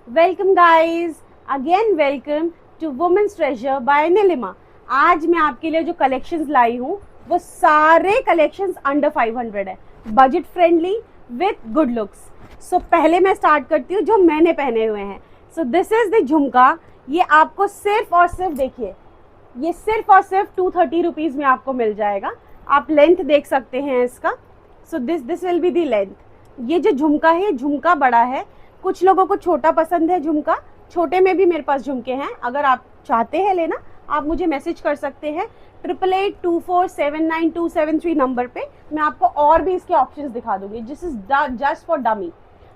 Welcome guys, again welcome to women's treasure by Neelima. आज मैं आपके लिए जो कलेक्शंस लाई हूँ वो सारे कलेक्शंस अंडर 500 है, budget friendly with good looks. So पहले मैं स्टार्ट करती हूँ जो मैंने पहने हुए हैं। सो दिस इज द झुमका। ये आपको सिर्फ और सिर्फ देखिए, ये सिर्फ और सिर्फ 230 रुपीज़ में आपको मिल जाएगा। आप लेंथ देख सकते हैं इसका। So this will be the length. ये जो झुमका है, झुमका बड़ा है, कुछ लोगों को छोटा पसंद है झुमका। छोटे में भी मेरे पास झुमके हैं, अगर आप चाहते हैं लेना आप मुझे मैसेज कर सकते हैं 8882479273 नंबर पे। मैं आपको और भी इसके ऑप्शंस दिखा दूंगी। This is just for dummy.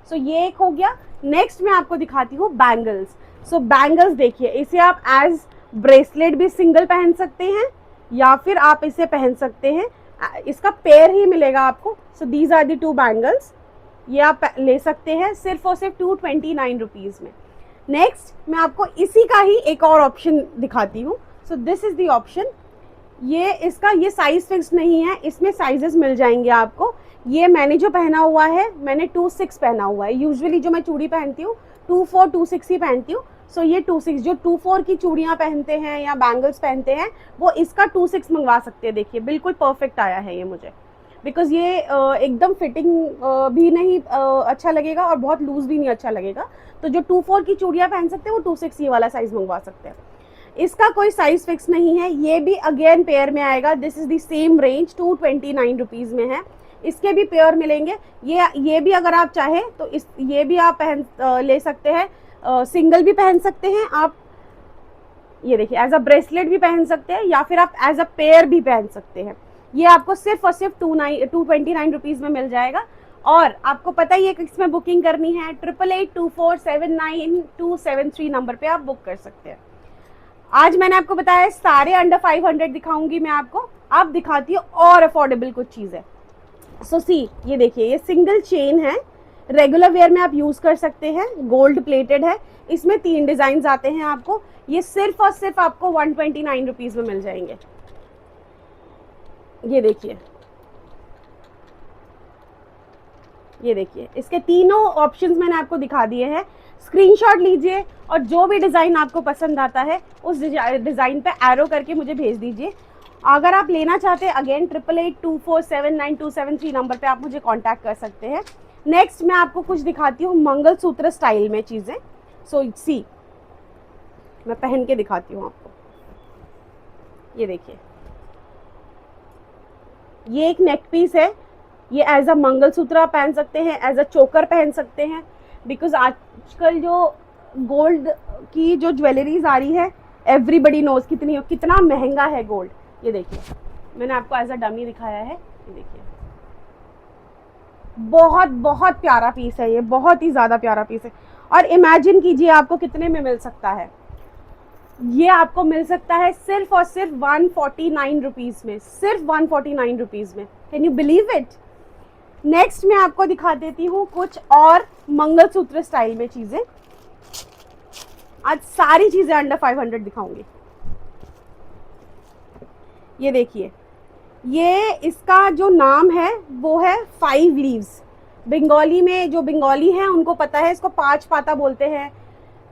So ये एक हो गया। नेक्स्ट मैं आपको दिखाती हूँ बैंगल्स। सो बैंगल्स देखिए, इसे आप एज ब्रेसलेट भी सिंगल पहन सकते हैं या फिर आप इसे पहन सकते हैं, इसका पेयर ही मिलेगा आपको। So these are the two bangles. ये आप ले सकते हैं सिर्फ और सिर्फ 229 रुपीज़ में। नेक्स्ट मैं आपको इसी का ही एक और ऑप्शन दिखाती हूँ। So this is the option. ये इसका ये साइज फिक्स नहीं है, इसमें साइजेस मिल जाएंगे आपको। ये मैंने जो पहना हुआ है, मैंने 26 पहना हुआ है। यूजुअली जो मैं चूड़ी पहनती हूँ 24 26 ही पहनती हूँ। सो ये 26 जो 24 की चूड़ियाँ पहनते हैं या बैंगल्स पहनते हैं वो इसका 26 मंगवा सकते हैं। देखिए बिल्कुल परफेक्ट आया है ये मुझे, बिकॉज ये एकदम फिटिंग भी नहीं अच्छा लगेगा और बहुत लूज भी नहीं अच्छा लगेगा। तो जो 24 की चूड़ियाँ पहन सकते हैं वो 26 ये वाला साइज मंगवा सकते हैं। इसका कोई साइज फिक्स नहीं है, ये भी अगेन पेयर में आएगा। This is the same range, 229 rupees में है। इसके भी पेयर मिलेंगे। ये भी अगर आप चाहें तो इस ये भी आप ले सकते हैं, सिंगल भी पहन सकते हैं आप। ये देखिए एज अ ब्रेसलेट भी पहन सकते हैं या फिर आप एज अ पेयर भी पहन सकते हैं। ये आपको सिर्फ और सिर्फ 229 रुपीज़ में मिल जाएगा। और आपको पता ही है कि इसमें बुकिंग करनी है 8882479273 नंबर पे आप बुक कर सकते हैं। आज मैंने आपको बताया सारे अंडर 500 दिखाऊंगी मैं आपको। अब दिखाती हूँ और अफोर्डेबल कुछ चीज़ें। सो सी, ये देखिए, ये सिंगल चेन है, रेगुलर वेयर में आप यूज़ कर सकते हैं, गोल्ड प्लेटेड है। इसमें 3 डिज़ाइन आते हैं आपको। ये सिर्फ और सिर्फ आपको 129 रुपीज़ में मिल जाएंगे। ये देखिए, ये देखिए, इसके तीनों ऑप्शंस मैंने आपको दिखा दिए हैं। स्क्रीनशॉट लीजिए और जो भी डिज़ाइन आपको पसंद आता है उस डिज़ाइन पे एरो करके मुझे भेज दीजिए। अगर आप लेना चाहते हैं अगेन 8882479273 नंबर पे आप मुझे कांटेक्ट कर सकते हैं। नेक्स्ट मैं आपको कुछ दिखाती हूँ मंगलसूत्र स्टाइल में चीज़ें। सो सी, मैं पहन के दिखाती हूँ आपको। ये देखिए, ये एक नेक पीस है। ये एज अ मंगलसूत्र आप पहन सकते हैं, एज अ चोकर पहन सकते हैं। बिकॉज आजकल जो गोल्ड की जो ज्वेलरीज आ रही है, एवरीबडी नोज कितना महंगा है गोल्ड। ये देखिए, मैंने आपको एज अ डमी दिखाया है। ये देखिए, बहुत बहुत प्यारा पीस है ये, बहुत ही ज़्यादा प्यारा पीस है। और इमेजिन कीजिए आपको कितने में मिल सकता है। ये आपको मिल सकता है सिर्फ और सिर्फ 149 रुपीज़ में, सिर्फ 149 रुपीज़ में। Can you believe it. Next मैं आपको दिखा देती हूँ कुछ और मंगलसूत्र स्टाइल में चीज़ें। आज सारी चीज़ें अंडर 500 दिखाऊंगी। ये देखिए, ये इसका जो नाम है वो है 5 लीव्स। बंगाली में जो बंगाली हैं उनको पता है, इसको 5 पाता बोलते हैं।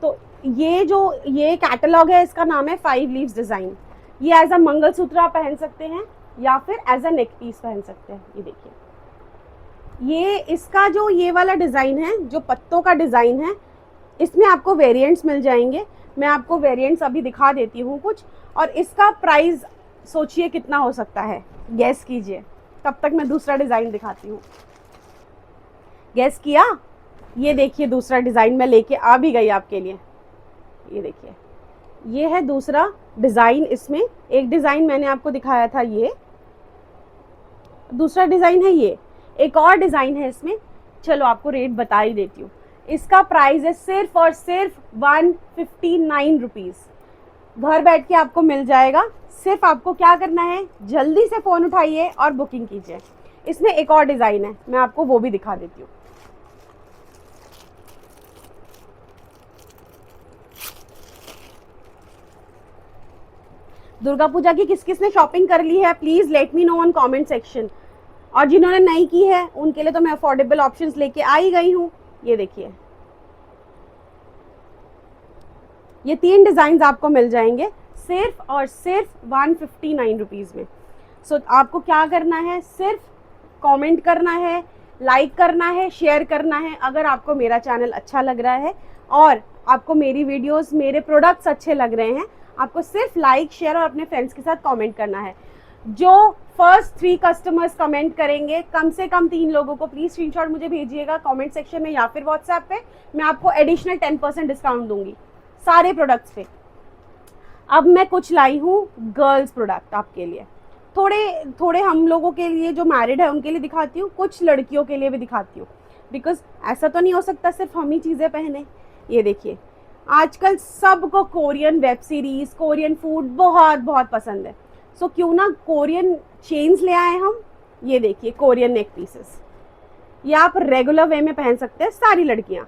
तो ये कैटलॉग है, इसका नाम है 5 लीव्स डिज़ाइन। ये एज अ मंगलसूत्र आप पहन सकते हैं या फिर एज अ नेक पीस पहन सकते हैं। ये देखिए, ये इसका जो ये वाला डिज़ाइन है, जो पत्तों का डिज़ाइन है, इसमें आपको वेरिएंट्स मिल जाएंगे। मैं आपको वेरिएंट्स अभी दिखा देती हूँ कुछ। और इसका प्राइस सोचिए कितना हो सकता है, गैस कीजिए। तब तक मैं दूसरा डिज़ाइन दिखाती हूँ। गैस किया? ये देखिए, दूसरा डिज़ाइन मैं लेके आ भी गई आपके लिए। ये देखिए, ये है दूसरा डिज़ाइन। इसमें एक डिज़ाइन मैंने आपको दिखाया था, ये दूसरा डिज़ाइन है। ये एक और डिज़ाइन है इसमें। चलो आपको रेट बता ही देती हूँ। इसका प्राइस है सिर्फ और सिर्फ 159 रुपीज़। घर बैठ के आपको मिल जाएगा। सिर्फ आपको क्या करना है, जल्दी से फ़ोन उठाइए और बुकिंग कीजिए। इसमें एक और डिज़ाइन है, मैं आपको वो भी दिखा देती हूँ। दुर्गा पूजा की किस किस ने शॉपिंग कर ली है, please let me know on comment section. और जिन्होंने नहीं की है उनके लिए तो मैं अफोर्डेबल ऑप्शंस लेके आ ही गई हूँ। ये देखिए, ये 3 डिज़ाइन आपको मिल जाएंगे सिर्फ और सिर्फ 159 रुपीज़ में। सो आपको क्या करना है, सिर्फ कमेंट करना है, लाइक करना है, शेयर करना है। अगर आपको मेरा चैनल अच्छा लग रहा है और आपको मेरी वीडियोस, मेरे प्रोडक्ट्स अच्छे लग रहे हैं, आपको सिर्फ लाइक, शेयर और अपने फ्रेंड्स के साथ कमेंट करना है। जो फर्स्ट 3 कस्टमर्स कमेंट करेंगे, कम से कम 3 लोगों को प्लीज़ स्क्रीनशॉट मुझे भेजिएगा कमेंट सेक्शन में या फिर व्हाट्सएप पे। मैं आपको एडिशनल 10% डिस्काउंट दूंगी सारे प्रोडक्ट्स पे। अब मैं कुछ लाई हूँ गर्ल्स प्रोडक्ट आपके लिए, थोड़े थोड़े हम लोगों के लिए जो मैरिड है उनके लिए दिखाती हूँ, कुछ लड़कियों के लिए भी दिखाती हूँ, बिकॉज ऐसा तो नहीं हो सकता सिर्फ हम ही चीज़ें पहने। ये देखिए, आजकल सबको Korean web series, Korean food बहुत बहुत पसंद है। सो क्यों ना कोरियन चेन्स ले आए हम। ये देखिए कोरियन नेक पीसेस, ये आप रेगुलर वे में पहन सकते हैं सारी लड़कियां।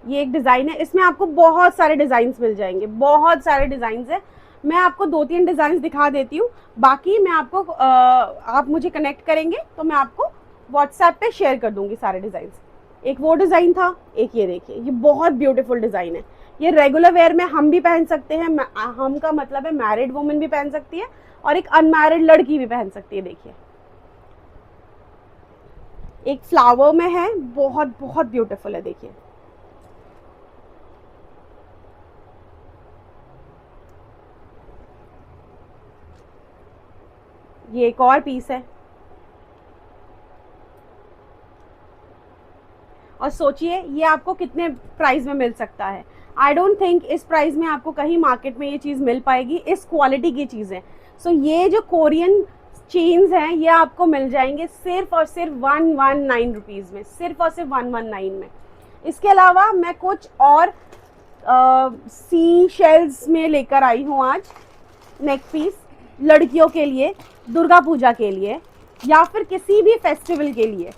ये एक डिज़ाइन है, इसमें आपको बहुत सारे डिज़ाइंस मिल जाएंगे, बहुत सारे डिज़ाइंस है। मैं आपको 2-3 डिज़ाइंस दिखा देती हूँ, बाकी मैं आपको आप मुझे कनेक्ट करेंगे तो मैं आपको व्हाट्सएप पे शेयर कर दूंगी सारे डिज़ाइंस। एक वो डिज़ाइन था, एक ये देखिए, ये बहुत ब्यूटीफुल डिज़ाइन है। ये रेगुलर वेयर में हम भी पहन सकते हैं, हम का मतलब है मैरिड वुमेन भी पहन सकती है और एक अनमैरिड लड़की भी पहन सकती है। देखिए एक फ्लावर में है, बहुत बहुत ब्यूटीफुल है। देखिए ये एक और पीस है, और सोचिए ये आपको कितने प्राइस में मिल सकता है। आई डोंट थिंक इस प्राइस में आपको कहीं मार्केट में ये चीज़ मिल पाएगी, इस क्वालिटी की चीज़ें। सो ये जो कोरियन चेन्स हैं ये आपको मिल जाएंगे सिर्फ और सिर्फ 119 रुपीज़ में, सिर्फ और सिर्फ 119 में। इसके अलावा मैं कुछ और सी शेल्स में लेकर आई हूँ आज नेक पीस, लड़कियों के लिए, दुर्गा पूजा के लिए या फिर किसी भी फेस्टिवल के लिए।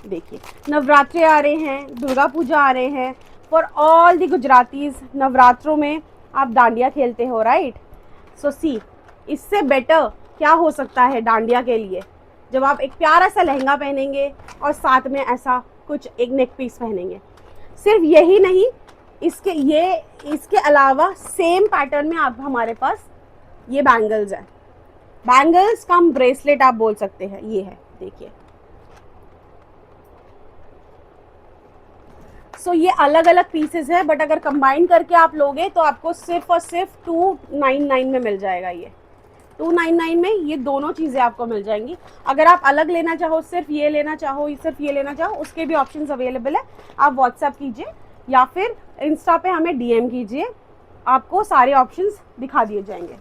देखिए नवरात्रे आ रहे हैं, दुर्गा पूजा आ रहे हैं, फॉर ऑल दी गुजरातीज नवरात्रों में आप डांडिया खेलते हो, राइट। सो सी, इससे बेटर क्या हो सकता है डांडिया के लिए, जब आप एक प्यारा सा लहंगा पहनेंगे और साथ में ऐसा कुछ एक नेक पीस पहनेंगे। सिर्फ यही नहीं, इसके अलावा सेम पैटर्न में आप हमारे पास ये बैंगल्स हैं, बैंगल्स कम ब्रेसलेट आप बोल सकते हैं। ये है देखिए। सो ये अलग अलग पीसेस है, बट अगर कंबाइन करके आप लोगे तो आपको सिर्फ और सिर्फ 299 में मिल जाएगा। ये 299 में ये दोनों चीज़ें आपको मिल जाएंगी। अगर आप अलग लेना चाहो, सिर्फ ये लेना चाहो, सिर्फ ये लेना चाहो, उसके भी ऑप्शंस अवेलेबल है। आप व्हाट्सएप कीजिए या फिर इंस्टा पे हमें डीएम कीजिए, आपको सारे ऑप्शंस दिखा दिए जाएंगे।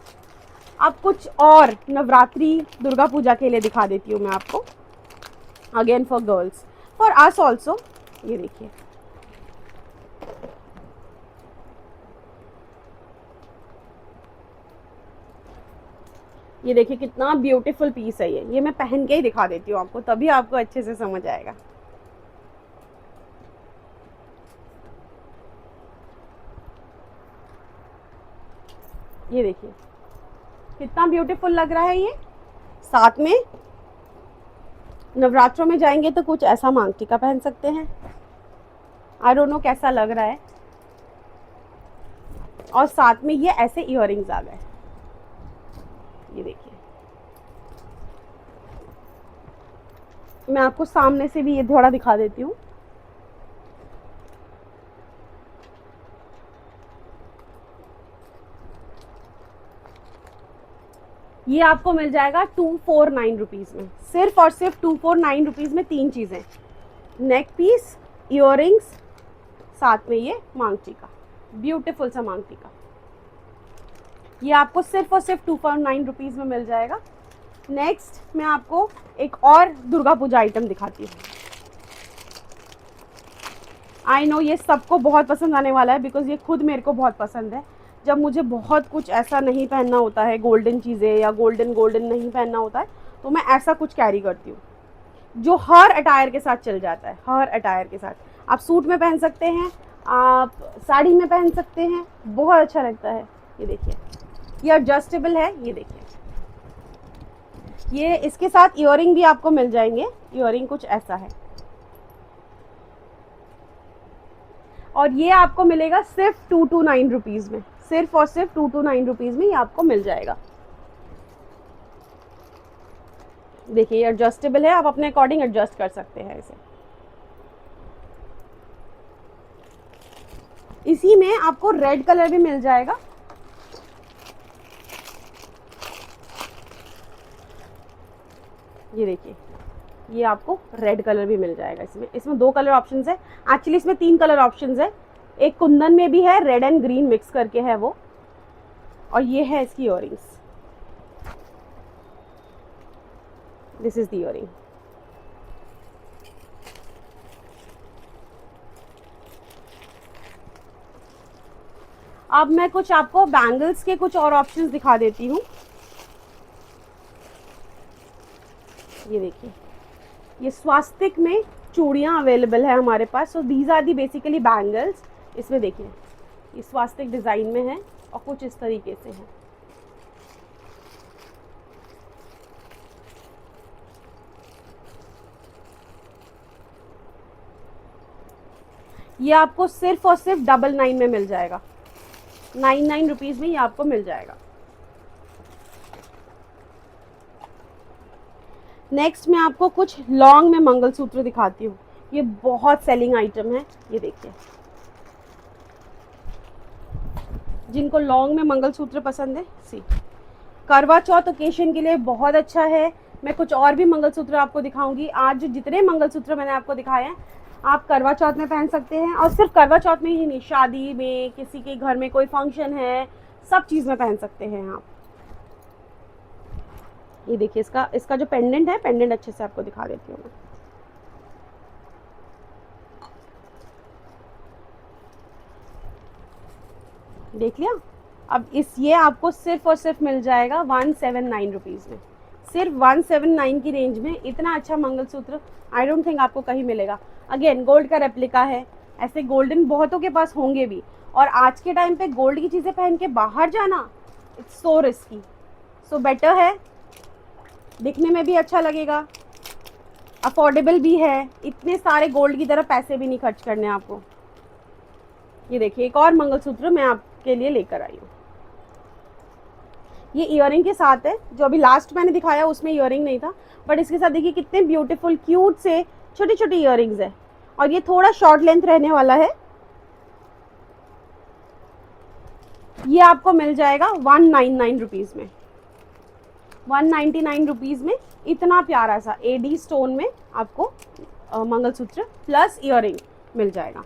अब कुछ और नवरात्रि दुर्गा पूजा के लिए दिखा देती हूँ मैं आपको, again for girls, for us also. ये देखिए, ये देखिए कितना ब्यूटीफुल पीस है। ये मैं पहन के ही दिखा देती हूँ आपको, तभी आपको अच्छे से समझ आएगा। ये देखिए कितना ब्यूटीफुल लग रहा है ये। साथ में नवरात्रों में जाएंगे तो कुछ ऐसा मांग टीका पहन सकते हैं। आई डोंट नो कैसा लग रहा है। और साथ में ये ऐसे इयररिंग्स आ गए। ये देखिए, मैं आपको सामने से भी ये थोड़ा दिखा देती हूँ। ये आपको मिल जाएगा 249 रुपीज़ में, सिर्फ और सिर्फ 249 रुपीज़ में 3 चीज़ें, नेक पीस, इयररिंग्स, साथ में ये मांग टीका, ब्यूटीफुल सा मांग टीका। ये आपको सिर्फ और सिर्फ 249 रुपीज़ में मिल जाएगा। नेक्स्ट मैं आपको एक और दुर्गा पूजा आइटम दिखाती हूँ। आई नो ये सबको बहुत पसंद आने वाला है, बिकॉज ये खुद मेरे को बहुत पसंद है। जब मुझे बहुत कुछ ऐसा नहीं पहनना होता है, गोल्डन चीज़ें या गोल्डन नहीं पहनना होता है, तो मैं ऐसा कुछ कैरी करती हूँ जो हर अटायर के साथ चल जाता है। हर अटायर के साथ आप सूट में पहन सकते हैं, आप साड़ी में पहन सकते हैं, बहुत अच्छा लगता है। ये देखिए, ये एडजस्टेबल है। ये देखिए, ये इसके साथ इयररिंग भी आपको मिल जाएंगे। इयररिंग कुछ ऐसा है। और ये आपको मिलेगा सिर्फ 229 रुपीज़ में, सिर्फ और सिर्फ 229 रुपीज़ में ये आपको मिल जाएगा। देखिए ये एडजस्टेबल है, आप अपने अकॉर्डिंग एडजस्ट कर सकते हैं इसे। इसी में आपको रेड कलर भी मिल जाएगा। ये देखिए ये आपको रेड कलर भी मिल जाएगा इसमें। इसमें 2 कलर ऑप्शंस है, एक्चुअली इसमें 3 कलर ऑप्शंस है। एक कुंदन में भी है, रेड एंड ग्रीन मिक्स करके है वो। और ये है इसकी earrings, this is the earring. अब मैं कुछ आपको बैंगल्स के कुछ और ऑप्शंस दिखा देती हूँ। ये देखिए ये स्वास्तिक में चूड़ियाँ अवेलेबल है हमारे पास। So these are the basically bangles. इसमें देखिए ये स्वास्तिक डिज़ाइन में है और कुछ इस तरीके से है। ये आपको सिर्फ और सिर्फ 99 में मिल जाएगा, 99 रुपीज़ में ये आपको मिल जाएगा। नेक्स्ट मैं आपको कुछ लॉन्ग में मंगलसूत्र दिखाती हूँ। ये बहुत सेलिंग आइटम है। ये देखिए जिनको लॉन्ग में मंगलसूत्र पसंद है, सी करवा चौथ ओकेशन के लिए बहुत अच्छा है। मैं कुछ और भी मंगलसूत्र आपको दिखाऊंगी। आज जो जितने मंगलसूत्र मैंने आपको दिखाए हैं आप करवा चौथ में पहन सकते हैं, और सिर्फ करवा चौथ में ही नहीं, शादी में, किसी के घर में कोई फंक्शन है, सब चीज़ में पहन सकते हैं आप। ये देखिए इसका जो पेंडेंट है, पेंडेंट अच्छे से आपको दिखा देती हूँ मैं। देख लिया। अब ये आपको सिर्फ और सिर्फ मिल जाएगा 179 रुपीज़ में। सिर्फ 179 की रेंज में इतना अच्छा मंगलसूत्र आई डोंट थिंक आपको कहीं मिलेगा। अगेन गोल्ड का रेप्लिका है, ऐसे गोल्डन बहुतों के पास होंगे भी, और आज के टाइम पे गोल्ड की चीज़ें पहन के बाहर जाना it's so risky. So better है, दिखने में भी अच्छा लगेगा, अफोर्डेबल भी है, इतने सारे गोल्ड की तरह पैसे भी नहीं खर्च करने आपको। ये देखिए एक और मंगलसूत्र मैं आपके लिए लेकर आई हूँ। ये इयरिंग के साथ है। जो अभी लास्ट मैंने दिखाया उसमें इयरिंग नहीं था, बट इसके साथ देखिए कितने ब्यूटीफुल क्यूट से छोटी छोटी इयरिंग्स है, और ये थोड़ा शॉर्ट लेंथ रहने वाला है। ये आपको मिल जाएगा 199 रुपीज़ में, 199 रुपीज़ में इतना प्यारा सा एडी स्टोन में आपको मंगलसूत्र प्लस इयरिंग मिल जाएगा।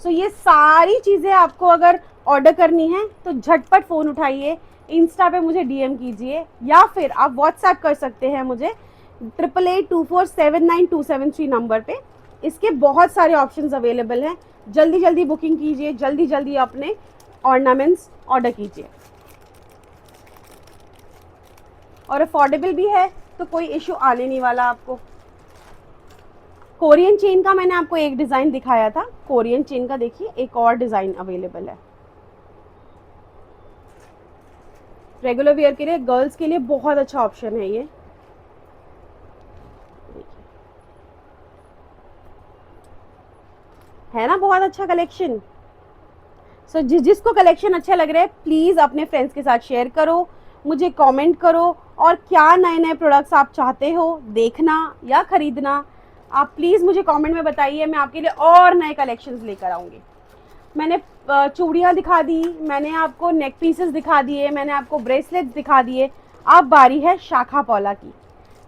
सो ये सारी चीज़ें आपको अगर ऑर्डर करनी है तो झटपट फ़ोन उठाइए, इंस्टा पे मुझे डीएम कीजिए, या फिर आप व्हाट्सएप कर सकते हैं मुझे 8882479273 नंबर पे। इसके बहुत सारे ऑप्शंस अवेलेबल हैं। जल्दी जल्दी बुकिंग कीजिए, जल्दी जल्दी अपने ऑर्नामेंट्स ऑर्डर कीजिए, और अफोर्डेबल भी है तो कोई इशू आने नहीं वाला आपको। कोरियन चेन का मैंने आपको एक डिज़ाइन दिखाया था, कोरियन चेन का देखिए एक और डिज़ाइन अवेलेबल है। रेगुलर वेयर के लिए, गर्ल्स के लिए बहुत अच्छा ऑप्शन है ये। है ना बहुत अच्छा कलेक्शन। सो जिसको कलेक्शन अच्छा लग रहा है प्लीज़ अपने फ्रेंड्स के साथ शेयर करो, मुझे कमेंट करो, और क्या नए नए प्रोडक्ट्स आप चाहते हो देखना या ख़रीदना आप प्लीज़ मुझे कमेंट में बताइए। मैं आपके लिए और नए कलेक्शंस लेकर आऊँगी। मैंने चूड़ियाँ दिखा दी, मैंने आपको नेक पीसेस दिखा दिए, मैंने आपको ब्रेसलेट्स दिखा दिए। अब बारी है शाखा पौला की।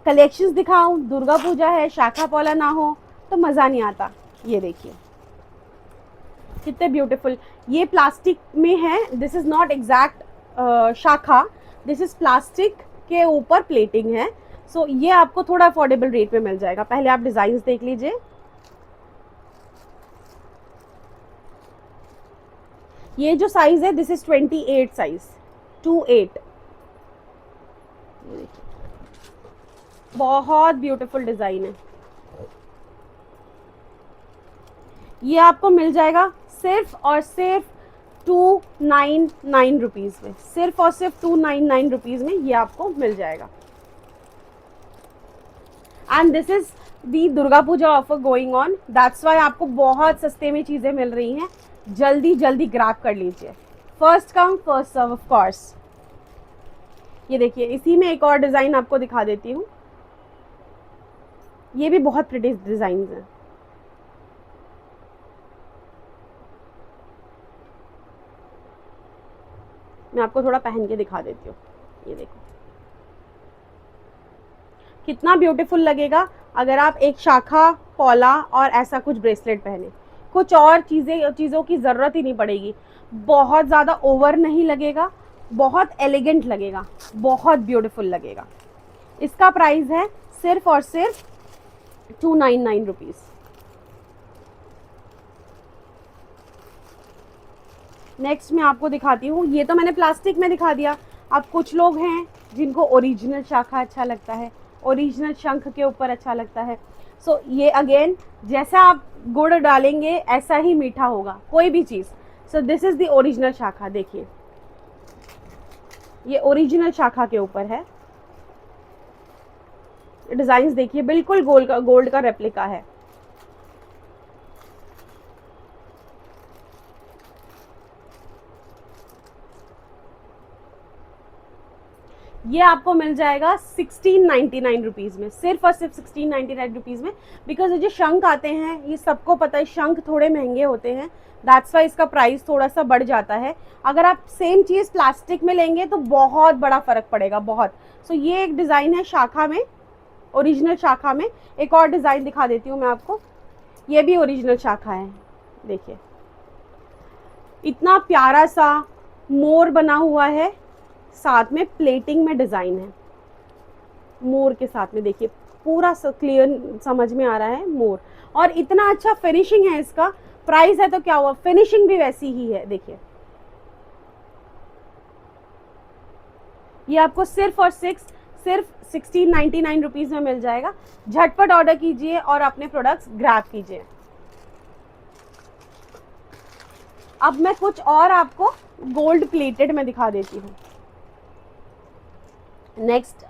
कलेक्शंस दिखाऊं, दुर्गा पूजा है, शाखा पौला ना हो तो मज़ा नहीं आता। ये देखिए कितने ब्यूटीफुल, ये प्लास्टिक में है, दिस इज़ नॉट एग्जैक्ट शाखा, दिस इज़ प्लास्टिक के ऊपर प्लेटिंग है। सो ये आपको थोड़ा अफोर्डेबल रेट में मिल जाएगा। पहले आप डिज़ाइंस देख लीजिए। ये जो साइज है दिस इज 28 साइज, 28। बहुत ब्यूटीफुल डिजाइन है। ये आपको मिल जाएगा सिर्फ और सिर्फ 299 रुपीज़ में, सिर्फ और सिर्फ 299 रुपीज़ में ये आपको मिल जाएगा। And this is the Durga Puja offer going on, that's why आपको बहुत सस्ते में चीज़ें मिल रही हैं। जल्दी जल्दी ग्रैब कर लीजिए, first come first serve of course. ये देखिए, इसी में एक और डिज़ाइन आपको दिखा देती हूँ, ये भी बहुत प्रिटी डिज़ाइन हैं। मैं आपको थोड़ा पहन के दिखा देती हूँ, ये देखो कितना ब्यूटीफुल लगेगा अगर आप एक शाखा, पौला और ऐसा कुछ ब्रेसलेट पहने। कुछ और चीज़ों की ज़रूरत ही नहीं पड़ेगी, बहुत ज़्यादा ओवर नहीं लगेगा, बहुत एलिगेंट लगेगा, बहुत ब्यूटीफुल लगेगा। इसका प्राइस है सिर्फ और सिर्फ 299 रुपीज़। नेक्स्ट मैं आपको दिखाती हूँ, ये तो मैंने प्लास्टिक में दिखा दिया। अब कुछ लोग हैं जिनको ओरिजिनल शाखा अच्छा लगता है, ओरिजिनल शंख के ऊपर अच्छा लगता है। सो ये अगेन, जैसा आप गुड़ डालेंगे ऐसा ही मीठा होगा कोई भी चीज़। So this is the original शाखा। देखिए, ये ओरिजिनल शाखा के ऊपर है। डिज़ाइंस देखिए, बिल्कुल गोल्ड का रेप्लिका है। ये आपको मिल जाएगा 1699 रुपीज़ में, सिर्फ और सिर्फ 1699 रुपीज़ में। बिकॉज ये जो शंख आते हैं, ये सबको पता है शंख थोड़े महंगे होते हैं, दैट्स वाई इसका प्राइस थोड़ा सा बढ़ जाता है। अगर आप सेम चीज़ प्लास्टिक में लेंगे तो बहुत बड़ा फ़र्क पड़ेगा, बहुत। सो ये एक डिज़ाइन है शाखा में, ओरिजिनल शाखा में। एक और डिज़ाइन दिखा देती हूँ मैं आपको, ये भी ओरिजिनल शाखा है। देखिए, इतना प्यारा सा मोर बना हुआ है, साथ में प्लेटिंग में डिज़ाइन है मोर के साथ में। देखिए, पूरा क्लियर समझ में आ रहा है मोर, और इतना अच्छा फिनिशिंग है इसका। प्राइस है तो क्या हुआ, फिनिशिंग भी वैसी ही है। देखिए, ये आपको सिर्फ और सिर्फ 1699 रुपीज़ में मिल जाएगा। झटपट ऑर्डर कीजिए और अपने प्रोडक्ट्स ग्रैब कीजिए। अब मैं कुछ और आपको गोल्ड प्लेटेड में दिखा देती हूँ। नेक्स्ट,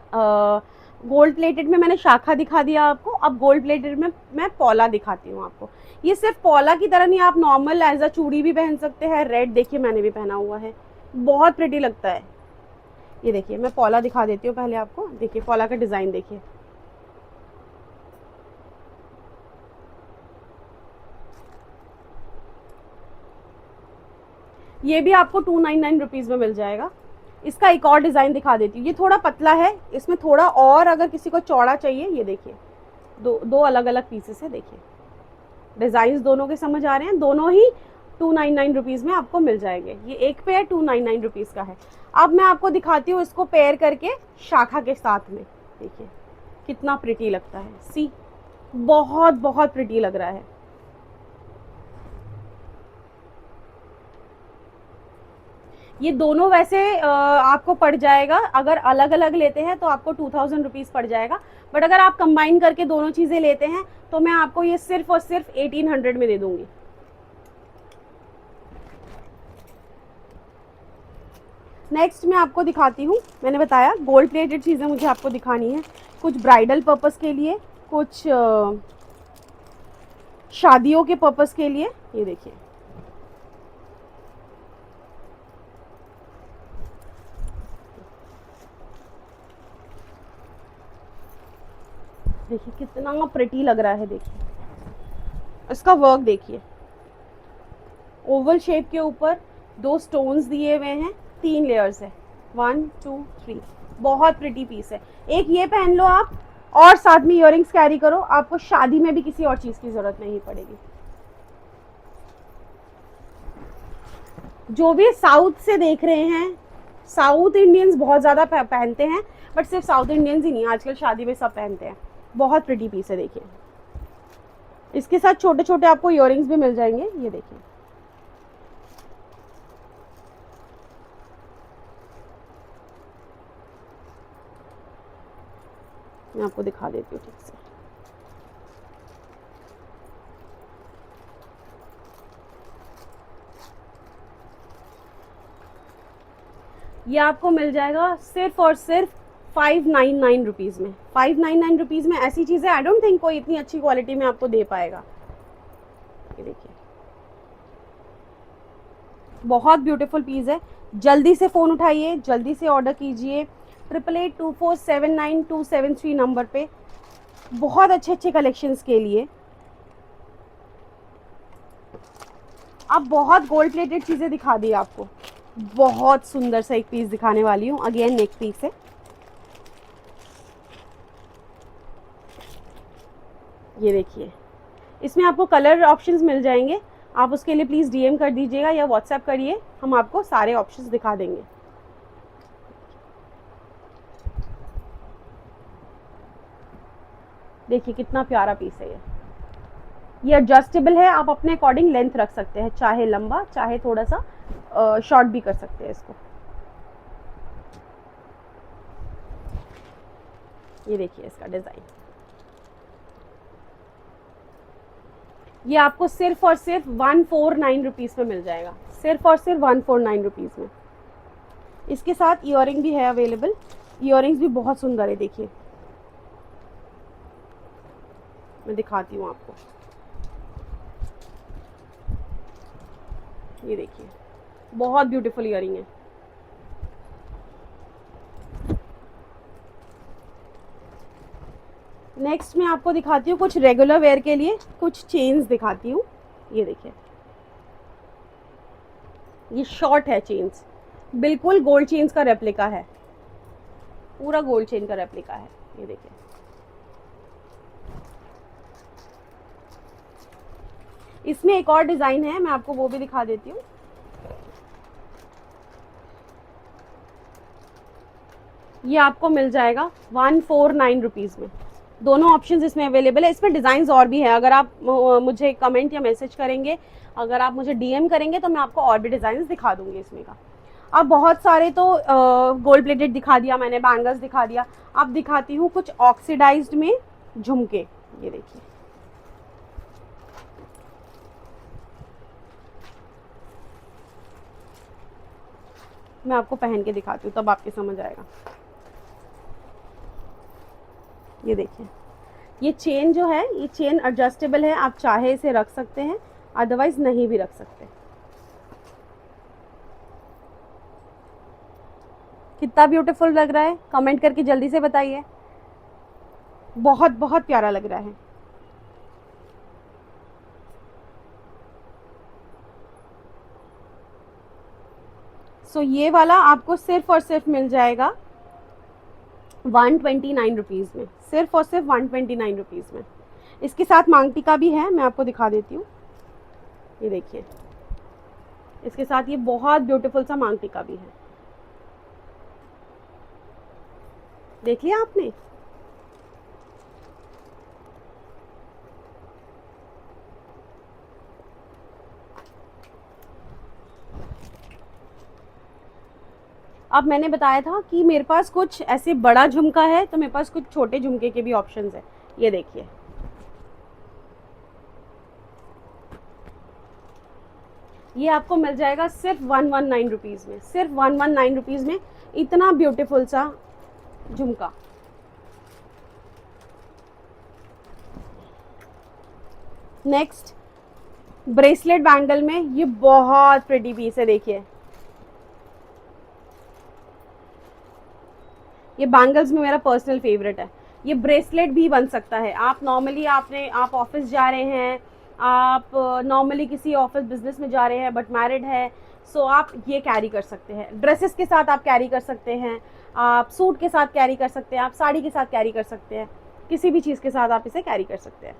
गोल्ड प्लेटेड में मैंने शाखा दिखा दिया आपको, अब गोल्ड प्लेटेड में मैं पौला दिखाती हूँ आपको। ये सिर्फ पौला की तरह नहीं, आप नॉर्मल एज अ चूड़ी भी पहन सकते हैं। रेड देखिए, मैंने भी पहना हुआ है, बहुत प्रिटी लगता है। ये देखिए, मैं पौला दिखा देती हूँ पहले आपको। देखिए, पौला का डिज़ाइन देखिए, ये भी आपको 299 रुपीज़ में मिल जाएगा। इसका एक और डिज़ाइन दिखा देती हूँ, ये थोड़ा पतला है, इसमें थोड़ा और अगर किसी को चौड़ा चाहिए, ये देखिए दो अलग अलग पीसेस है। देखिए, डिज़ाइंस दोनों के समझ आ रहे हैं, दोनों ही 299 रुपीज़ में आपको मिल जाएंगे। ये एक पेयर 299 रुपीज़ का है। अब मैं आपको दिखाती हूँ इसको पेयर करके शाखा के साथ में। देखिए कितना प्रिटी लगता है, सी बहुत बहुत प्रिटी लग रहा है। ये दोनों वैसे आपको पड़ जाएगा, अगर अलग अलग लेते हैं तो आपको 2000 रुपीज़ पड़ जाएगा, बट अगर आप कंबाइन करके दोनों चीज़ें लेते हैं तो मैं आपको ये सिर्फ और सिर्फ 1800 में दे दूंगी। नेक्स्ट मैं आपको दिखाती हूँ, मैंने बताया गोल्ड प्लेटेड चीज़ें मुझे आपको दिखानी है, कुछ ब्राइडल पर्पस के लिए, कुछ शादियों के पर्पस के लिए। ये देखिए, देखिए कितना प्रिटी लग रहा है। देखिए इसका वर्क देखिए, ओवल शेप के ऊपर 2 स्टोन्स दिए हुए हैं, 3 लेयर्स है, 1 2 3, बहुत प्रिटी पीस है। एक ये पहन लो आप और साथ में इयररिंग्स कैरी करो, आपको शादी में भी किसी और चीज़ की ज़रूरत नहीं पड़ेगी। जो भी साउथ से देख रहे हैं, साउथ इंडियंस बहुत ज़्यादा पहनते हैं, बट सिर्फ साउथ इंडियंस ही नहीं, आजकल शादी में सब पहनते हैं। बहुत प्रिटी पीस है। देखिए इसके साथ छोटे छोटे आपको इयररिंग्स भी मिल जाएंगे। ये देखिए, मैं आपको दिखा देती हूँ ठीक से। ये आपको मिल जाएगा सिर्फ और सिर्फ 599 रुपीज़ में। 599 रुपीज़ में ऐसी चीज़ें आई डोंट थिंक कोई इतनी अच्छी क्वालिटी में आपको दे पाएगा। ये देखिए बहुत ब्यूटीफुल पीस है। जल्दी से फ़ोन उठाइए, जल्दी से ऑर्डर कीजिए 8882479273 नंबर पे, बहुत अच्छे अच्छे कलेक्शंस के लिए। अब बहुत गोल्ड प्लेटेड चीज़ें दिखा दी आपको, बहुत सुंदर सा एक पीस दिखाने वाली हूँ। अगेन नेक पीस है, ये देखिए। इसमें आपको कलर ऑप्शंस मिल जाएंगे, आप उसके लिए प्लीज़ डीएम कर दीजिएगा या व्हाट्सएप करिए, हम आपको सारे ऑप्शंस दिखा देंगे। देखिए कितना प्यारा पीस है ये एडजस्टेबल है, आप अपने अकॉर्डिंग लेंथ रख सकते हैं, चाहे लंबा चाहे थोड़ा सा शॉर्ट भी कर सकते हैं इसको। ये देखिए इसका डिज़ाइन, ये आपको सिर्फ और सिर्फ 149 रुपीज़ में मिल जाएगा, सिर्फ और सिर्फ 149 रुपीज़ में। इसके साथ ईयरिंग भी है अवेलेबल, ईयरिंग्स भी बहुत सुंदर है। देखिए मैं दिखाती हूँ आपको, ये देखिए बहुत ब्यूटीफुल ईयरिंग है। नेक्स्ट मैं आपको दिखाती हूँ कुछ रेगुलर वेयर के लिए कुछ चेन्स दिखाती हूँ। ये देखिए, ये शॉर्ट है चेन्स, बिल्कुल गोल्ड चेन्स का रेप्लिका है, पूरा गोल्ड चेन का रेप्लिका है। ये देखिए, इसमें एक और डिज़ाइन है, मैं आपको वो भी दिखा देती हूँ। ये आपको मिल जाएगा 149 रुपीज़ में, दोनों ऑप्शंस इसमें अवेलेबल है। इसमें डिज़ाइंस और भी हैं, अगर आप मुझे कमेंट या मैसेज करेंगे, अगर आप मुझे डीएम करेंगे तो मैं आपको और भी डिज़ाइंस दिखा दूंगी इसमें का। अब बहुत सारे तो गोल्ड प्लेटेड दिखा दिया मैंने, बैंगल्स दिखा दिया, अब दिखाती हूँ कुछ ऑक्सीडाइज्ड में झुमके। ये देखिए, मैं आपको पहन के दिखाती हूँ तब आपके समझ आएगा। ये देखिए, ये चेन जो है, ये चेन एडजस्टेबल है, आप चाहे इसे रख सकते हैं, अदरवाइज नहीं भी रख सकते। कितना ब्यूटीफुल लग रहा है, कमेंट करके जल्दी से बताइए, बहुत बहुत प्यारा लग रहा है। सो ये वाला आपको सिर्फ और सिर्फ मिल जाएगा 129 रुपीज़ में, सिर्फ और सिर्फ 129 रुपीज़ में। इसके साथ मांग टीका भी है, मैं आपको दिखा देती हूँ। ये देखिए, इसके साथ ये बहुत ब्यूटीफुल सा मांग टीका भी है, देख लिया आपने। अब मैंने बताया था कि मेरे पास कुछ ऐसे बड़ा झुमका है, तो मेरे पास कुछ छोटे झुमके के भी ऑप्शंस है। ये देखिए, ये आपको मिल जाएगा सिर्फ 119 रुपीज़ में, सिर्फ 119 रुपीज़ में इतना ब्यूटीफुल सा झुमका। नेक्स्ट ब्रेसलेट बैंगल में ये बहुत प्रिटी पीस है, देखिए ये बैंगल्स में मेरा पर्सनल फेवरेट है। ये ब्रेसलेट भी बन सकता है, आप नॉर्मली आप ऑफिस जा रहे हैं, आप नॉर्मली किसी ऑफिस बिजनेस में जा रहे हैं बट मैरिड है, सो आप ये कैरी कर सकते हैं, ड्रेसेस के साथ आप कैरी कर सकते हैं, आप सूट के साथ कैरी कर सकते हैं, आप साड़ी के साथ कैरी कर सकते हैं, किसी भी चीज़ के साथ आप इसे कैरी कर सकते हैं।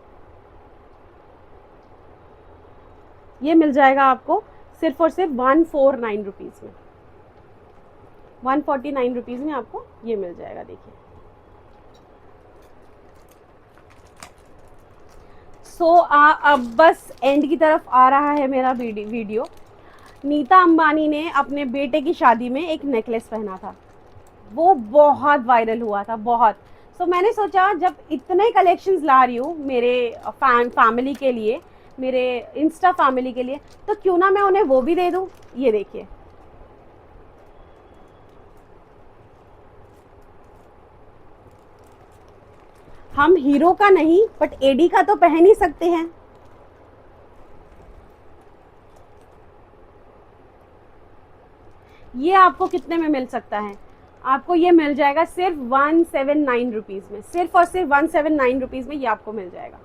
ये मिल जाएगा आपको सिर्फ और सिर्फ 149 रुपीज़ में, 149 रुपीज़ में आपको ये मिल जाएगा। देखिए, अब बस एंड की तरफ आ रहा है मेरा वीडियो। नीता अंबानी ने अपने बेटे की शादी में एक नेकलेस पहना था, वो बहुत वायरल हुआ था, बहुत। मैंने सोचा जब इतने कलेक्शंस ला रही हूँ मेरे फैमिली के लिए, मेरे इंस्टा फैमिली के लिए, तो क्यों ना मैं उन्हें वो भी दे दूँ। ये देखिए, हम हीरो का नहीं बट एडी का तो पहन ही सकते हैं। ये आपको कितने में मिल सकता है? आपको ये मिल जाएगा सिर्फ 179 रुपीज़ में, सिर्फ और सिर्फ 179 रुपीज़ में ये आपको मिल जाएगा।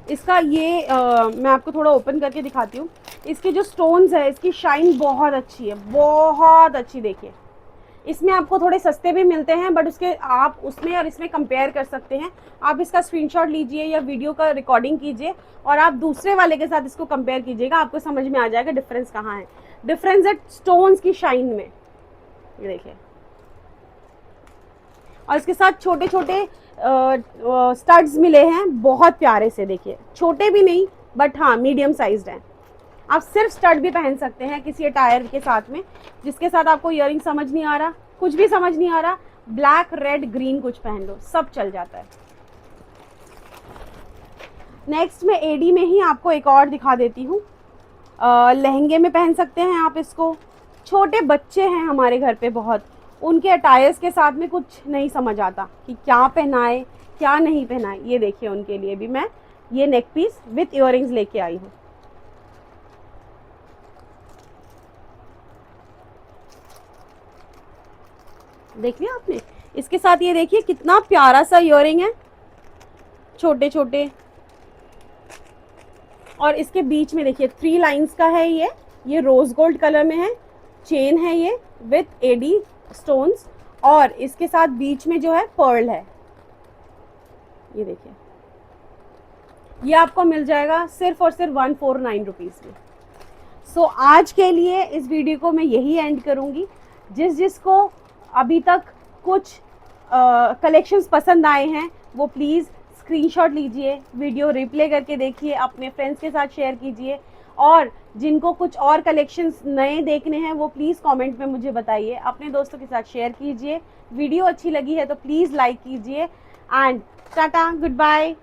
इसका ये मैं आपको थोड़ा ओपन करके दिखाती हूँ। इसके जो स्टोन्स है, इसकी शाइन बहुत अच्छी है, बहुत अच्छी। देखिए, इसमें आपको थोड़े सस्ते भी मिलते हैं, बट उसके आप उसमें और इसमें कंपेयर कर सकते हैं। आप इसका स्क्रीनशॉट लीजिए या वीडियो का रिकॉर्डिंग कीजिए और आप दूसरे वाले के साथ इसको कंपेयर कीजिएगा, आपको समझ में आ जाएगा डिफरेंस कहाँ है। डिफरेंस है स्टोन्स की शाइन में, ये देखिए। और इसके साथ छोटे छोटे स्टड्स मिले हैं, बहुत प्यारे से। देखिए, छोटे भी नहीं बट हाँ मीडियम साइज्ड हैं। आप सिर्फ स्टड भी पहन सकते हैं किसी अटायर के साथ में, जिसके साथ आपको इयररिंग समझ नहीं आ रहा, कुछ भी समझ नहीं आ रहा, ब्लैक रेड ग्रीन कुछ पहन लो, सब चल जाता है। नेक्स्ट में एडी में ही आपको एक और दिखा देती हूँ। लहंगे में पहन सकते हैं आप इसको। छोटे बच्चे हैं हमारे घर पे बहुत, उनके अटायर्स के साथ में कुछ नहीं समझ आता कि क्या पहनाए क्या नहीं पहनाए। ये देखिए, उनके लिए भी मैं ये नेक पीस विथ इयररिंग्स लेके आई हूँ। देख लिया आपने? इसके साथ ये देखिए कितना प्यारा सा इयररिंग है, छोटे छोटे। और इसके बीच में देखिए 3 लाइंस का है ये रोज गोल्ड कलर में है। चेन है ये विथ एडी स्टोन्स, और इसके साथ बीच में जो है पर्ल है। ये देखिए, ये आपको मिल जाएगा सिर्फ और सिर्फ 149 रुपीज़ में। सो आज के लिए इस वीडियो को मैं यही एंड करूँगी। जिसको अभी तक कुछ कलेक्शंस पसंद आए हैं वो प्लीज़ स्क्रीनशॉट लीजिए, वीडियो रिप्ले करके देखिए, अपने फ्रेंड्स के साथ शेयर कीजिए। और जिनको कुछ और कलेक्शंस नए देखने हैं वो प्लीज़ कमेंट में मुझे बताइए, अपने दोस्तों के साथ शेयर कीजिए। वीडियो अच्छी लगी है तो प्लीज़ लाइक कीजिए। And tata, good bye.